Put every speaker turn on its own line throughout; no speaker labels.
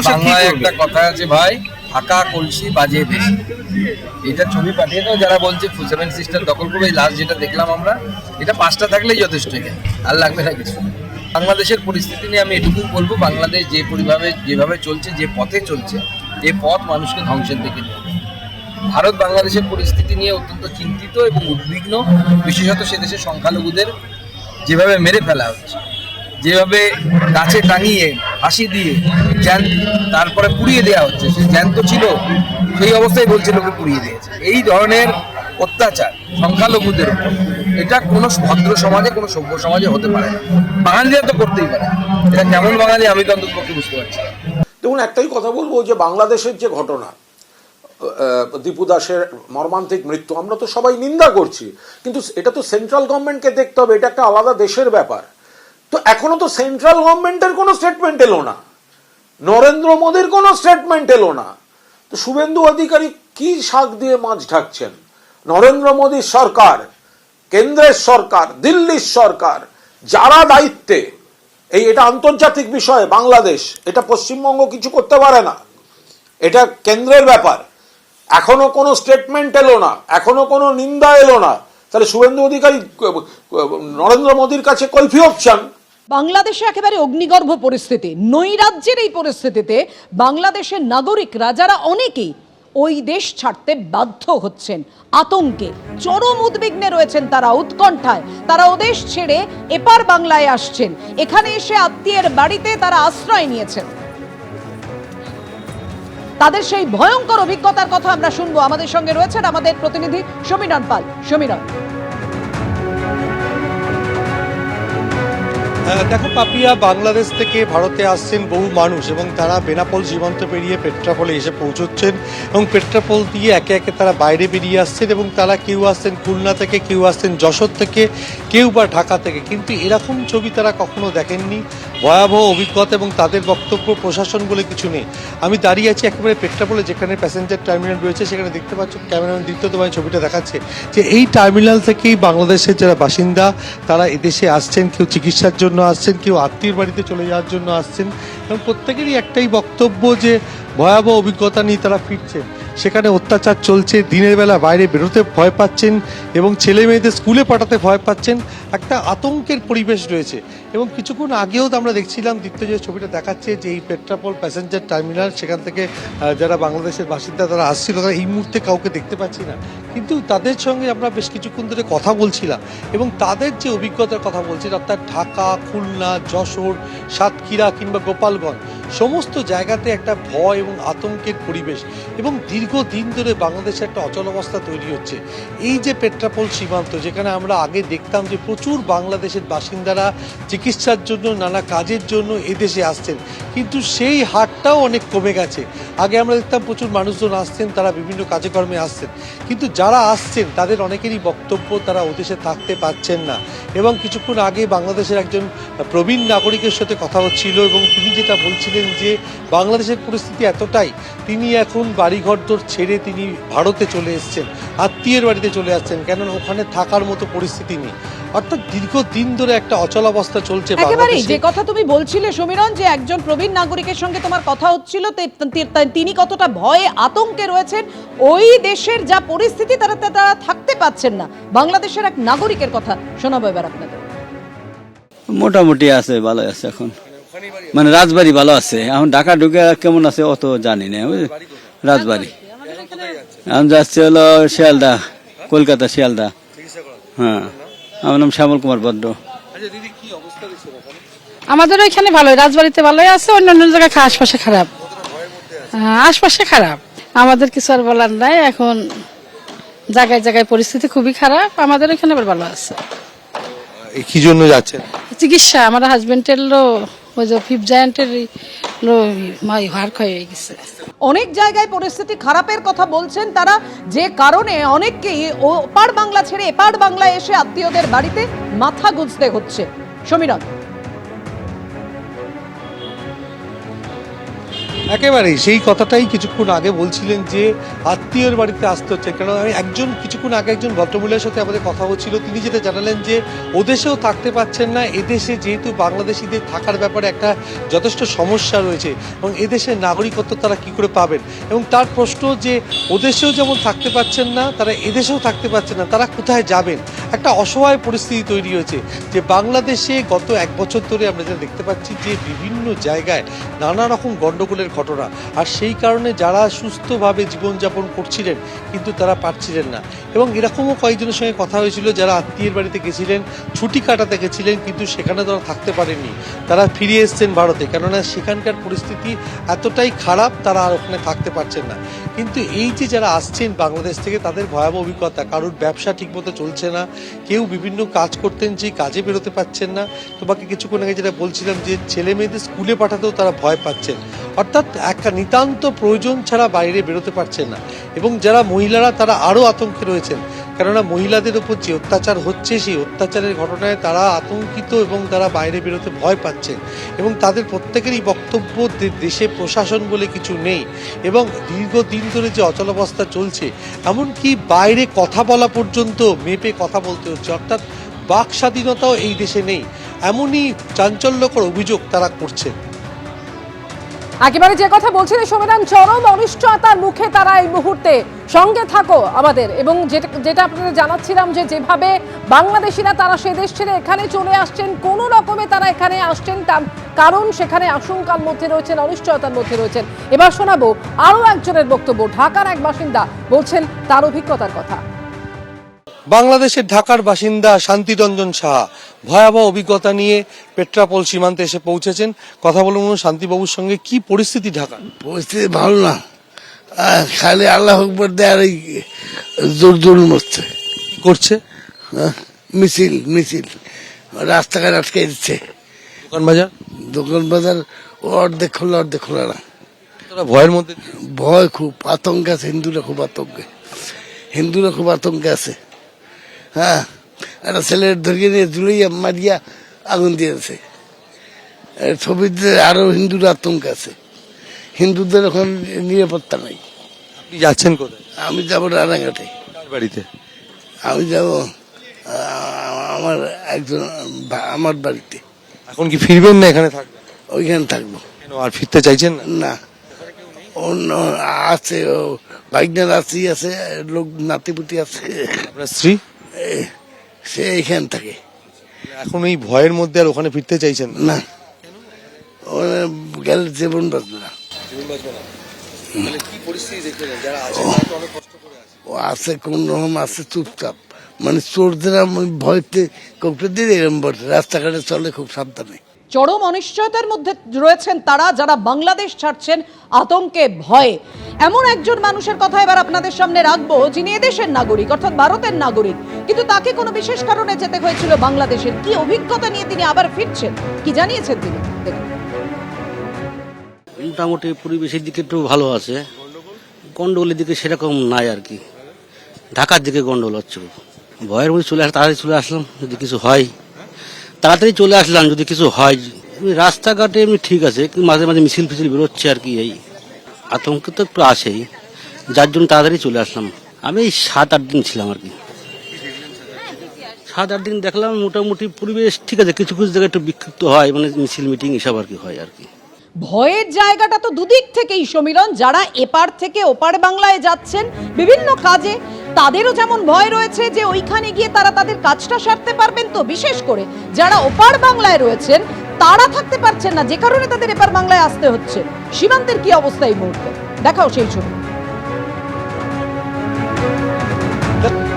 বাংলায় একটা কথা আছে ভাই, ফাঁকা কলসি বাজে বেশি। এটা ছবি পাঠিয়ে দাও যারা বলছে সেভেন সিস্টার দখল করবে। লাস্ট যেটা দেখলাম আমরা, এটা 5টা থাকলেই যথেষ্ট, এখানে আর লাগবে না কিছু। বাংলাদেশের পরিস্থিতি নিয়ে আমি এটুকু বলবো, বাংলাদেশ যেভাবে চলছে, যে পথে চলছে, এ পথ মানুষকে ধ্বংসের দিকে নিয়ে। ভারত বাংলাদেশের পরিস্থিতি নিয়ে অত্যন্ত চিন্তিত এবং উদ্বিগ্ন, বিশেষত সে দেশের সংখ্যালঘুদের যেভাবে মেরে ফেলা হচ্ছে, যেভাবে গাছে টাঙিয়ে ফাঁসি দিয়ে তারপরে পুড়িয়ে দেওয়া হচ্ছে। সে জ্যান্ত ছিল, সেই অবস্থায় বলছে লোকে পুড়িয়ে দিয়েছে। এই ধরনের অত্যাচার সংখ্যালঘুদের উপর, এটা কোনো ভদ্র সমাজে, কোনো সভ্য সমাজে হতে পারে না। বাঙালিরা তো করতেই পারে, এটা কেমন বাঙালি আমি তো অন্তত বুঝতে পারছি না।
দেখুন, একটাই কথা বলবো, যে বাংলাদেশের যে ঘটনা, দীপু দাসের মর্মান্তিক মৃত্যু, আমরা তো সবাই নিন্দা করছি, কিন্তু এটা তো সেন্ট্রাল গভর্নমেন্টকে দেখতে হবে, এটা একটা আলাদা দেশের ব্যাপার। তো এখনো তো সেন্ট্রাল গভর্নমেন্টের কোনো স্টেটমেন্ট এলো না, নরেন্দ্র মোদীর কোনো স্টেটমেন্ট এলো না। তো শুভেন্দু অধিকারী কি শাক দিয়ে মাছ ঢাকছেন? নরেন্দ্র মোদীর সরকার, কেন্দ্রের সরকার, দিল্লির সরকার, যারা দায়িত্বে, এটা আন্তর্জাতিক বিষয়, বাংলাদেশ, এটা পশ্চিমবঙ্গ কিছু করতে পারে না, এটা কেন্দ্রের ব্যাপার। এখনো কোনো স্টেটমেন্ট এলো না, এখনো কোনো নিন্দা এলো না। তাহলে শুভেন্দু অধিকারী নরেন্দ্র মোদীর কাছে কৈফিয়ত চান।
বাংলাদেশে একেবারে অগ্নিগর্ভ পরিস্থিতি, নৈরাজ্যের এই পরিস্থিতিতে বাংলাদেশের নাগরিকরা যারা অনেকেই ওই দেশ ছাড়তে বাধ্য হচ্ছেন, আতঙ্কে চরম উদ্বিগ্নে রয়েছেন, তারা উৎকণ্ঠায়, তারা ওদেশ ছেড়ে এপার বাংলায় আসছেন, এখানে এসে আত্মীয়ের বাড়িতে তারা আশ্রয় নিয়েছেন। তাদের সেই ভয়ঙ্কর অভিজ্ঞতার কথা আমরা শুনবো। আমাদের সঙ্গে রয়েছেন আমাদের প্রতিনিধি সমীরণ পাল। সমীরণ,
দেখো পাপিয়া, বাংলাদেশ থেকে ভারতে আসছেন বহু মানুষ এবং তারা বেনাপোল সীমান্ত পেরিয়ে পেট্রাপোলে এসে পৌঁছচ্ছেন এবং পেট্রাপোল দিয়ে একে একে তারা বাইরে বেরিয়ে আসছেন এবং তারা কেউ আসছেন খুলনা থেকে, কেউ আসছেন যশোর থেকে, কেউ বা ঢাকা থেকে। কিন্তু এরকম ছবি তারা কখনো দেখেননি, ভয়াবহ অভিজ্ঞতা, এবং তাদের বক্তব্য প্রশাসন বলে কিছু নেই। আমি দাঁড়িয়ে আছি একেবারে পেট্রাপোলে, যেখানে প্যাসেঞ্জার টার্মিনাল রয়েছে, সেখানে দেখতে পাচ্ছ ক্যামেরাম্যান দ্বিতীয় তোমায় ছবিটা দেখাচ্ছে যে এই টার্মিনাল থেকেই বাংলাদেশের যারা বাসিন্দা তারা এদেশে আসছেন, কেউ চিকিৎসার জন্য আসছেন, কেউ আত্মীয়ের বাড়িতে চলে যাওয়ার জন্য আসছেন, এবং প্রত্যেকেরই একটাই বক্তব্য যে ভয়াবহ অভিজ্ঞতা নিয়ে তারা ফিরছেন। সেখানে অত্যাচার চলছে, দিনের বেলা বাইরে বেরোতে ভয় পাচ্ছেন এবং ছেলে মেয়েদের স্কুলে পাঠাতে ভয় পাচ্ছেন, একটা আতঙ্কের পরিবেশ রয়েছে। এবং কিছুক্ষণ আগেও তো আমরা দেখছিলাম, দ্বিতীয় যে ছবিটা দেখাচ্ছে যে এই পেট্রাপোল প্যাসেঞ্জার টার্মিনাল, সেখান থেকে যারা বাংলাদেশের বাসিন্দা তারা আসছিল, তারা এই মুহূর্তে কাউকে দেখতে পাচ্ছি না, কিন্তু তাদের সঙ্গে আমরা বেশ কিছুক্ষণ ধরে কথা বলছিলাম এবং তাদের যে অভিজ্ঞতার কথা বলছি, অর্থাৎ ঢাকা, খুলনা, যশোর, সাতক্ষীরা কিংবা গোপালগঞ্জ, সমস্ত জায়গাতে একটা ভয় এবং আতঙ্কের পরিবেশ এবং দীর্ঘদিন ধরে বাংলাদেশে একটা অচলাবস্থা তৈরি হচ্ছে। এই যে পেট্রাপোল সীমান্ত, যেখানে আমরা আগে দেখতাম যে প্রচুর বাংলাদেশের বাসিন্দারা চিকিৎসার জন্য, নানা কাজের জন্য এদেশে আসছেন, কিন্তু সেই হারটাও অনেক কমে গেছে। আগে আমরা দেখতাম প্রচুর মানুষজন আসছেন, তারা বিভিন্ন কাজে কর্মে আসছেন, কিন্তু যারা আসছেন তাদের অনেকেরই বক্তব্য তারা ওদেশে থাকতে পারছেন না। এবং কিছুক্ষণ আগে বাংলাদেশের একজন প্রবীণ নাগরিকের সাথে কথা হচ্ছিল এবং তিনি যেটা বলছিলেন যে বাংলাদেশের পরিস্থিতি এতটাই, তিনি এখন বাড়িঘরদোর ছেড়ে তিনি ভারতে চলে এসছেন, আত্মীয়ের বাড়িতে চলে আসছেন, কেননা ওখানে থাকার মতো পরিস্থিতি নেই। অর্থাৎ দীর্ঘদিন ধরে একটা অচলাবস্থা চলছে।
একেবারেই যে কথা তুমি বলছিলে সমীরণ, যে একজন প্রবীণ নাগরিকের সঙ্গে তোমার কথা হচ্ছিল, তিনি কতটা ভয়ে আতঙ্কে রয়েছেন, ওই দেশের যা পরিস্থিতি তারা থাকতে পাচ্ছেন না। বাংলাদেশের এক নাগরিকের কথা শোনাবো এবার আপনাদের।
মোটামুটি আছে, ভালো আছে এখন, মানে রাজবাড়ি ভালো আছে। এখন ঢাকা ঢুকে কেমন আছে অত জানি না। রাজবাড়ি আমি যাচ্ছি হলো শিয়ালদা, কলকাতা শিয়ালদা। হ্যাঁ, আমার নাম শ্যামল কুমার বড্ড।
আমাদের এখানে ভালোই, রাজবাড়িতে ভালোই আছে, অন্যান্য জায়গায় আশপাশে খারাপ। আশপাশে খারাপ, আমাদের কিছু আর বলার নাই। এখন জায়গায় জায়গায় পরিস্থিতি খুবই খারাপ, আমাদের এখানে আবার ভালো আছে।
কি জন্য যাচ্ছেন?
চিকিৎসা, আমার হাজবেন্ডের ওই যে ফিফথ জায়ান্টের হার্ট হয়ে গেছে।
অনেক জায়গায় পরিস্থিতি খারাপের কথা বলছেন তারা, যে কারণে অনেককেই ওপার বাংলা ছেড়ে এপার বাংলায় এসে আত্মীয়দের বাড়িতে মাথা গুঁজতে হচ্ছে। সমীরণ,
একেবারেই সেই কথাটাই কিছুক্ষণ আগে বলছিলেন যে আত্মীয়ের বাড়িতে আসতে হচ্ছে, কারণ আমি কিছুক্ষণ আগে একজন ভদ্রমহিলার সাথে আমাদের কথা হচ্ছিল, তিনি যেটা জানালেন যে ওদেশেও থাকতে পারছেন না, এদেশে যেহেতু বাংলাদেশিদের থাকার ব্যাপারে একটা যথেষ্ট সমস্যা রয়েছে এবং এদেশের নাগরিকত্ব তারা কি করে পাবেন, এবং তার প্রশ্ন যে ওদেশেও যেমন থাকতে পারছেন না তারা এদেশেও থাকতে পারছেন না, তারা কোথায় যাবেন? একটা অসহায় পরিস্থিতি তৈরি হয়েছে যে বাংলাদেশে গত 1 বছর ধরে আমরা যা দেখতে পাচ্ছি যে বিভিন্ন জায়গায় নানা রকম গণ্ডগোলের ঘটনা, আর সেই কারণে যারা সুস্থভাবে জীবনযাপন করছিলেন কিন্তু তারা পারছিলেন না। এবং এরকমও কয়েকজনের সঙ্গে কথা হয়েছিল যারা আত্মীয়ের বাড়িতে গেছিলেন, ছুটি কাটাতে গেছিলেন, কিন্তু সেখানে তারা থাকতে পারেননি, তারা ফিরে এসছেন ভারতে, কেননা সেখানকার পরিস্থিতি এতটাই খারাপ তারা আর ওখানে থাকতে পারছেন না। কিন্তু এই যে যারা আসছেন বাংলাদেশ থেকে তাদের ভয়াবহ অভিজ্ঞতা, কারোর ব্যবসা ঠিকমতো চলছে না, কেউ বিভিন্ন কাজ করতেন যে কাজে বেরোতে পারছেন না, তোমাকে কিছুক্ষণ আগে যেটা বলছিলাম যে ছেলে মেয়েদের স্কুলে পাঠাতেও তারা ভয় পাচ্ছেন, অর্থাৎ একটা নিতান্ত প্রয়োজন ছাড়া বাইরে বেরোতে পারছেন না। এবং যারা মহিলারা তারা আরও আতঙ্কে রয়েছেন, কেননা মহিলাদের উপর যে অত্যাচার হচ্ছে সেই অত্যাচারের ঘটনায় তারা আতঙ্কিত এবং তারা বাইরে বেরোতে ভয় পাচ্ছেন। এবং তাদের প্রত্যেকেরই বক্তব্য দেশে প্রশাসন বলে কিছু নেই এবং দীর্ঘদিন ধরে যে অচলাবস্থা চলছে, এমনকি বাইরে কথা বলা পর্যন্ত মেপে কথা বলতে হচ্ছে, অর্থাৎ বাক স্বাধীনতাও এই দেশে নেই, এমনই চাঞ্চল্যকর অভিযোগ তারা করছে।
একেবারে যে কথা বলছিলেন সমিধান, চরম অনিশ্চয়তার মুখে তারা এই মুহূর্তে। সঙ্গে থাকো আমাদের, এবং যেটা আপনাদের জানাচ্ছিলাম যে যেভাবে বাংলাদেশিরা তারা সে দেশ ছেড়ে এখানে চলে আসছেন, কোনো রকমে তারা এখানে আসছেন, তার কারণ সেখানে আশঙ্কার মধ্যে রয়েছেন, অনিশ্চয়তার মধ্যে রয়েছেন। এবার শোনাবো আরো একজনের বক্তব্য, ঢাকার এক বাসিন্দা বলছেন তার অভিজ্ঞতার কথা।
বাংলাদেশের ঢাকার বাসিন্দা শান্তিরঞ্জন সাহা ভয়াবহ অভিজ্ঞতা নিয়ে পেট্রাপোল সীমান্তে এসে পৌঁছেছেন। কথা বলুন শান্তিবাবুর সঙ্গে, কি পরিস্থিতি ঢাকা?
পরিস্থিতি ভালো না, খালি আল্লাহ আকবর দেয়ার জোর জোর মরছে।
কি করছে?
মিছিল মিছিল রাস্তাঘাট আটকে দিচ্ছে, দোকান বাজার অর্ধেক খোলা অর্ধেক খোলা না।
ভয়ের মধ্যে,
ভয় খুব, আতঙ্ক আছে, হিন্দুরা খুব আতঙ্কে আছে। হ্যাঁ, একটা ছেলের ধরিয়ে নিয়ে জুড়িয়া মারিয়া আগুন দিয়েছে। ছবিতে আরো হিন্দুরা আতঙ্ক আছে, হিন্দুদের এখন নিরাপত্তা নাই।
আপনি যাচ্ছেন কোথায়?
আমি যাবো রানাঘাটে।
বাড়িতে
আমি যাব আমার বাড়িতে।
এখন কি ফিরবেন না এখানে থাকবেন?
ওইখানে থাকবো।
কেন আর ফিরতে চাইছেন না?
না, অন্য আছে, ভাইগনার আছে, লোক নাতিপুতি আছে।
আপনার স্ত্রী?
সে এইখানে থাকে।
এখন এই ভয়ের মধ্যে আর ওখানে ফিরতে চাইছেন
না, গেলে জীবন বাঁচবে না। ও আছে কোন রকম আছে, চুপচাপ, মানে চোরদের ভয়তে কপটে দিয়ে এরকম বসে রাস্তাঘাটে চলে খুব সাবধানে।
চরম অনিশ্চয়তার মধ্যে রয়েছেন তারা, যারা বাংলাদেশ ছাড়ছেন আতঙ্কে ভয়ে। এমন একজন মানুষের কথা এবার আপনাদের সামনে রাখবো, যিনি এদেশের নাগরিক, অর্থাৎ ভারতের নাগরিক, কিন্তু তাকে কোনো বিশেষ কারণে যেতে হয়েছিল বাংলাদেশের। কি অভিজ্ঞতা নিয়ে তিনি আবার ফিরছেন, কি জানিয়েছেন তিনি, দেখুন।
মোটামুটি পরিবেশের দিকে একটু ভালো আছে, গন্ডগোলের দিকে সেরকম নাই আর কি। ঢাকার দিকে গন্ডগোল হচ্ছে, ভয়ের মধ্যে তাড়াতাড়ি চলে আসলাম, যদি কিছু হয় তাড়াতাড়ি চলে আসলাম, যদি কিছু হয়। রাস্তাঘাটে এমনি ঠিক আছে, কিন্তু মাঝে মাঝে মিছিল ফিছিল বেরোচ্ছে আর কি, এই আতঙ্ক তো একটু আসেই, যার জন্য তাড়াতাড়ি চলে আসলাম। আমি এই 7-8 দিন ছিলাম আর কি। 7-8 দিন দেখলাম মোটামুটি পরিবেশ ঠিক আছে, কিছু কিছু জায়গায় একটু বিক্ষিপ্ত হয়, মানে মিছিল মিটিং এসব আর কি হয় আর কি।
ভয়ের জায়গাটা তো দুদিক থেকেই সমীরণ, যারা এপার থেকে ওপার বাংলায় যাচ্ছেন বিভিন্ন কাজে, তাদেরও যেমন ভয় রয়েছে যে ওইখানে গিয়ে তারা তাদের কাজটা সারতে পারবেন, তো বিশেষ করে যারা ওপার বাংলায় রয়েছেন তারা থাকতে পারছেন না, যে কারণে তাদের এপার বাংলায় আসতে হচ্ছে। সীমান্তের কি অবস্থা এই মুহূর্তে, দেখাও সেই ছবি।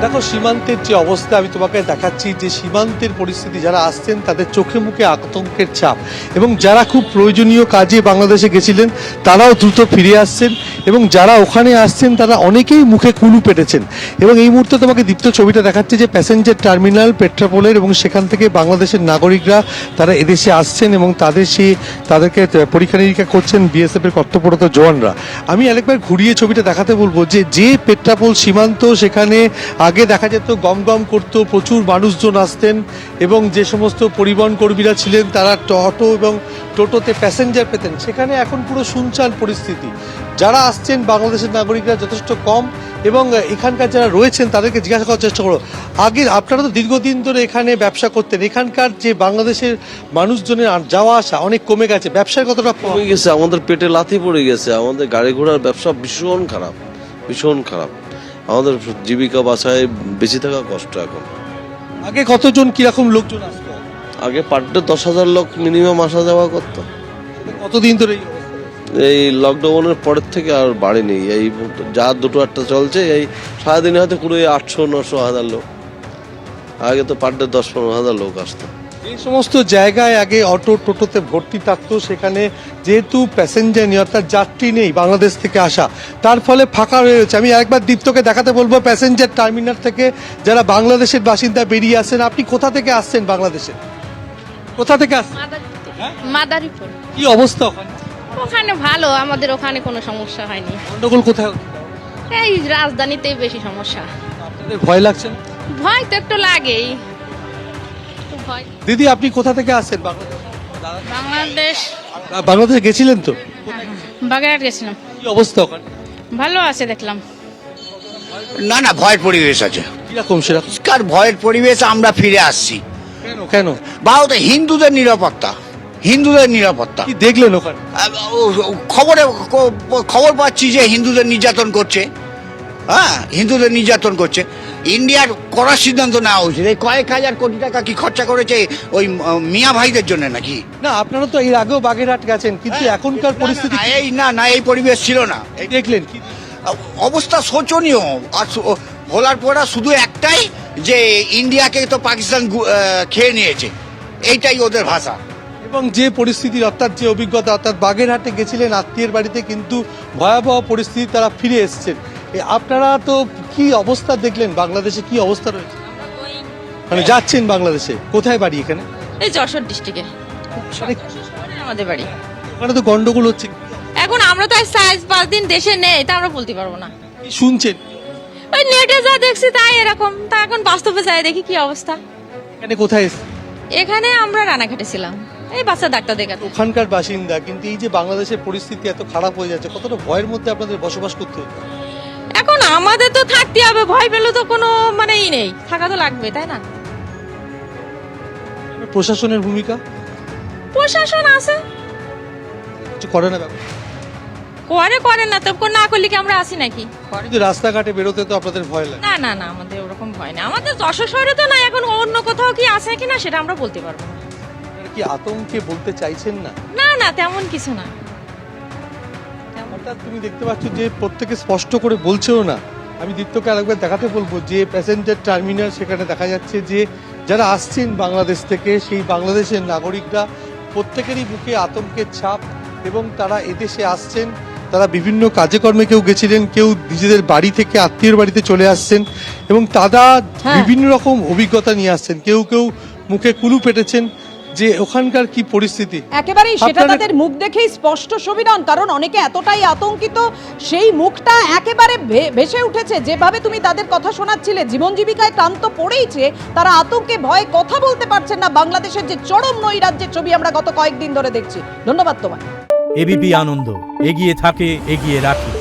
দেখো সীমান্তের যে অবস্থা আমি তোমাকে দেখাচ্ছি, যে সীমান্তের পরিস্থিতি, যারা আসছেন তাদের চোখে মুখে আতঙ্কের ছাপ, এবং যারা খুব প্রয়োজনীয় কাজে বাংলাদেশে গেছিলেন তারাও দ্রুত ফিরে আসছেন, এবং যারা ওখানে আসছেন তারা অনেকেই মুখে কুলু পেটেছেন। এবং এই মুহূর্তে তোমাকে দীপ্ত ছবিটা দেখাচ্ছে যে প্যাসেঞ্জার টার্মিনাল পেট্রাপোলের, এবং সেখান থেকে বাংলাদেশের নাগরিকরা তারা এদেশে আসছেন এবং তাদেরকে পরীক্ষা নিরীক্ষা করছেন বিএসএফ এর কর্তব্যরত জওয়ানরা। আমি আরেকবার ঘুরিয়ে ছবিটা দেখাতে বলবো যে পেট্রাপোল সীমান্ত, সেখানে আগে দেখা যেত গম গম করতো, প্রচুর মানুষজন আসতেন এবং যে সমস্ত পরিবহন কর্মীরা ছিলেন তারা অটো এবং টোটোতে প্যাসেঞ্জার পেতেন। সেখানে এখন পুরো শুনশান পরিস্থিতি। যারা আসছেন বাংলাদেশের নাগরিকরা যথেষ্ট কম এবং এখানকার যারা রয়েছেন তাদেরকে জিজ্ঞাসা করার চেষ্টা করো, আগে আপনারা তো দীর্ঘদিন ধরে এখানে ব্যবসা করতেন, এখানকার যে বাংলাদেশের মানুষজনের যাওয়া আসা অনেক কমে গেছে, ব্যবসায় কতটা
কমে গেছে, আমাদের পেটে লাথি পড়ে গেছে, আমাদের গাড়ি ঘোড়ার ব্যবসা ভীষণ খারাপ, ভীষণ খারাপ। আমাদের জীবিকা বাঁচায় বেঁচে থাকা কষ্ট এখন।
আগে কতজন কিরকম লোকজন আসতো?
আগে পার ডে 10,000 লোক মিনিমাম আসা যাওয়া করতো।
কতদিন ধরে এই অবস্থা?
এই লকডাউনের পরের থেকে আর বাড়েনি, এই যা দুটো একটা চলছে, এই সারাদিনে হয়তো পুরো 800-900 লোক। আগে তো পার ডে 10-15 লোক আসতো।
এই সমস্ত জায়গায় আগে অটো টোটোতে ভর্তি থাকতো, সেখানে যেহেতু প্যাসেঞ্জার নেই অর্থাৎ যাত্রী নেই বাংলাদেশ থেকে আসা, তার ফলে ফাঁকা রয়েছে। আমি একবার দীপ্তকে দেখাতে বলবো প্যাসেঞ্জার টার্মিনাল থেকে যারা বাংলাদেশের বাসিন্দা বেরিয়ে আসেন। আপনি কোথা থেকে আসছেন বাংলাদেশে? কোথা থেকে আসছেন?
মাদারীপুর।
কি অবস্থা ওখানে?
ওখানে ভালো, আমাদের ওখানে কোনো সমস্যা হয়নি।
গন্ডগোল কোথায় হচ্ছে?
এই রাজধানীতেই বেশি সমস্যা।
আপনাদের ভয় লাগছে না?
ভয় তো একটু লাগেই। ভয়।
দিদি আপনি কোথা থেকে আসছেন বাংলাদেশ?
বাংলাদেশ
গেছিলেন তো?
বাগেরহাট গেছিলাম।
কি অবস্থা ওখানে?
ভালো আছে দেখলাম।
না না, ভয়ের পরিবেশ আছে,
কিরকম সেরকম?
পরিষ্কার ভয়ের পরিবেশ। আমরা ফিরে আসছি।
কেন কেন?
ভারতে হিন্দুদের নিরাপত্তা, হিন্দুদের নিরাপত্তা।
কি দেখলেন ওখানে?
খবর পাচ্ছি যে হিন্দুদের নির্যাতন করছে, হ্যাঁ হিন্দুদের নির্যাতন করছে। ইন্ডিয়ার করার সিদ্ধান্ত নেওয়া উচিত। এই কয়েক হাজার কোটি টাকা কি খরচা করেছে ওই মিয়া ভাইদের জন্য নাকি?
না আপনারা তো এর আগেও বাগেরহাট গেছেন, কিন্তু এখনকার পরিস্থিতি
এই পরিবেশ ছিল না।
এই দেখলেন কি
অবস্থা শোচনীয়। আর ভোলার পড়া শুধু একটাই যে ইন্ডিয়াকে তো পাকিস্তান খেয়ে নিয়েছে, এইটাই ওদের ভাষা।
এবং যে পরিস্থিতি অর্থাৎ যে অভিজ্ঞতা, অর্থাৎ বাগেরহাটে গেছিলেন আত্মীয়ের বাড়িতে, কিন্তু ভয়াবহ পরিস্থিতি তারা ফিরে এসেছেন। আপনারা তো কি অবস্থা দেখলেন বাংলাদেশে? কি অবস্থা রয়েছে? মানে যাচ্ছেন বাংলাদেশে, কোথায় বাড়ি এখানে?
এই যশোর ডিস্ট্রিক্টে আমাদের বাড়ি।
ওখানে তো গন্ডগোল হচ্ছে।
এখন আমরা তো 4-5 দিন দেশে নেই, তা আমরা বলতে পারবো না।
কি শুনছেন?
ওই নেটে যা দেখছি তাই এরকম, তা এখন বাস্তবে যাই দেখি কি অবস্থা।
এখানে কোথায় এসেছেন?
এখানে আমরা রানাঘাটে ছিলাম, এই বাচ্চা ডাক্তার দেখাতে।
ওখানকার বাসিন্দা, কিন্তু এই যে বাংলাদেশের পরিস্থিতি এত খারাপ হয়ে যাচ্ছে, কতটা ভয়ের মধ্যে আপনাদের বসবাস করতে হচ্ছে?
এখন আমাদের তো থাকতে হবে, ভয় পেলে তো কোনো মানেই নেই, থাকা তো লাগবে, তাই না?
প্রশাসনের ভূমিকা?
প্রশাসন আছে,
কিছু করে না ব্যাপার?
করে না তো, না করলে কি আমরা আসি নাকি?
কিন্তু রাস্তাঘাটে বেরোতে তো আপনাদের ভয় লাগে?
না না না, আমাদের ওরকম ভয় না। আমাদের যশোর শহরে তো না, এখন অন্য কোথাও কি আছে কিনা সেটা আমরা বলতে পারবো না।
আপনারা কি আতঙ্কে বলতে চাইছেন না?
না না, তেমন কিছু না।
অর্থাৎ তুমি দেখতে পাচ্ছ যে প্রত্যেকে স্পষ্ট করে বলছেও না। আমি দীপ্তকে আরেকবার দেখাতে বলবো যে প্যাসেঞ্জার টার্মিনাল, সেখানে দেখা যাচ্ছে যে যারা আসছেন বাংলাদেশ থেকে, সেই বাংলাদেশের নাগরিকরা প্রত্যেকেরই বুকে আতঙ্কের ছাপ, এবং তারা এদেশে আসছেন, তারা বিভিন্ন কাজে কর্মে কেউ গেছিলেন, কেউ নিজেদের বাড়ি থেকে আত্মীয়ের বাড়িতে চলে আসছেন, এবং তারা বিভিন্ন রকম অভিজ্ঞতা নিয়ে আসছেন। কেউ কেউ মুখে কুলু পেটেছেন যে ওখানকার কি পরিস্থিতি।
একেবারেই সেটা তাদের মুখ দেখেই স্পষ্ট, সমীরণ, কারণ অনেকে এতটাই আতঙ্কিত, সেই মুখটা একেবারে ভেসে উঠেছে। যেভাবে তুমি তাদের কথা শোনাচ্ছিলে, জীবন জীবিকায় ক্লান্ত পড়েইছে, তারা আতঙ্কে ভয়ে কথা বলতে পারছেন না। বাংলাদেশের যে চরম নৈরাজ্যের ছবি আমরা গত কয়েকদিন ধরে দেখছি। ধন্যবাদ তোমায়।
এবিপি আনন্দ, এগিয়ে থাকে, এগিয়ে রাখে।